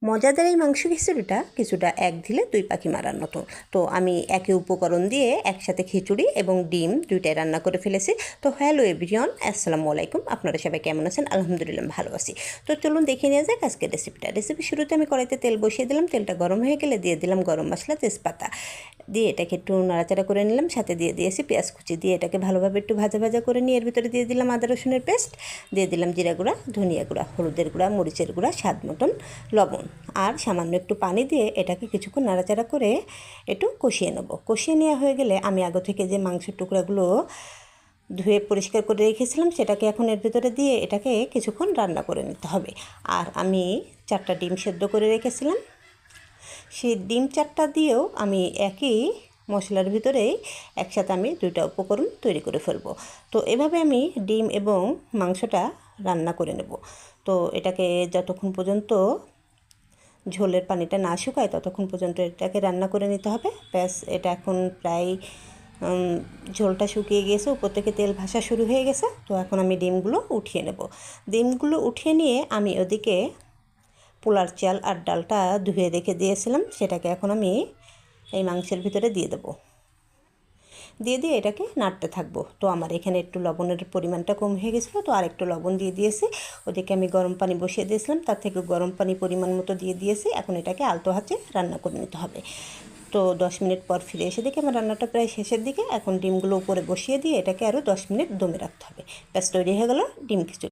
মজাদার এই মাংস খিচুড়িটা কিছুটা এক ঢিলে দুই পাখি মারার মতো। তো আমি একই উপকরণ দিয়ে একসাথে খিচুড়ি এবং ডিম দুইটাই রান্না করে ফেলেছি। তো হ্যালো এভরিওয়ান, আসসালামু আলাইকুম। আপনারা সবাই কেমন আছেন? আলহামদুলিল্লাহ ভালো আছি। তো চলুন দেখে নেওয়া যাক আজকের রেসিপি শুরুতে আমি কড়াইতে তেল বসিয়ে দিলাম। তেলটা গরম হয়ে গেলে দিয়ে দিলাম গরম মশলা, তেজপাতা দিয়ে এটাকে একটু নাড়াচাড়া করে নিলাম। সাথে দিয়ে দিয়েছি পেঁয়াজ কুচি, দিয়ে এটাকে ভালোভাবে একটু ভাজা ভাজা করে নিয়ে এর ভিতরে দিয়ে দিলাম আদা রসুনের পেস্ট, দিয়ে দিলাম জিরা গুঁড়া, ধনিয়া গুঁড়া, হলুদের গুঁড়া, মরিচের গুঁড়া, স্বাদ মতন লবণ আর সামান্য একটু পানি দিয়ে এটাকে কিছুক্ষণ নাড়াচাড়া করে একটু কষিয়ে নেব। কষিয়ে নেওয়া হয়ে গেলে আমি আগে থেকে যে মাংসের টুকরাগুলো ধুয়ে পরিষ্কার করে রেখেছিলাম সেটাকে এখন এর ভিতরে দিয়ে এটাকে কিছুক্ষণ রান্না করে নিতে হবে। আর আমি 4টা ডিম সেদ্ধ করে রেখেছিলাম, সেই ডিম 4টা দিয়েও আমি একই মশলার ভিতরেই একসাথে আমি 2টা উপকরণ তৈরি করে ফেলবো। তো এভাবে আমি ডিম এবং মাংসটা রান্না করে নেব। তো এটাকে যতক্ষণ পর্যন্ত ঝোলের পানিটা না শুকায় ততক্ষণ পর্যন্ত এটাকে রান্না করে নিতে হবে। ব্যাস, এটা এখন প্রায় ঝোলটা শুকিয়ে গিয়েছে, উপর থেকে তেল ভাসা শুরু হয়ে গেছে। তো এখন আমি ডিমগুলো উঠিয়ে নেব। ডিমগুলো উঠিয়ে নিয়ে আমি ওদিকে পোলার চাল আর ডালটা ধুয়ে রেখে দিয়েছিলাম, সেটাকে এখন আমি এই মাংসের ভিতরে দিয়ে দেবো। দিয়ে এটাকে নাড়তে থাকবো। তো আমার এখানে একটু লবণের পরিমাণটা কম হয়ে গেছিলো, তো আর একটু লবণ দিয়ে দিয়েছি। ওদিকে আমি গরম পানি বসিয়ে দিয়েছিলাম, তার থেকে গরম পানি পরিমাণ মতো দিয়ে দিয়েছি। এখন এটাকে আলতো হাতে রান্না করে নিতে হবে। তো 10 মিনিট পর ফিরে এসে দেখি আমার রান্নাটা প্রায় শেষের দিকে। এখন ডিমগুলো উপরে বসিয়ে দিয়ে এটাকে আরও 10 মিনিট দমে রাখতে হবে। ব্যাস, তৈরি হয়ে গেল ডিম খিচুড়ি।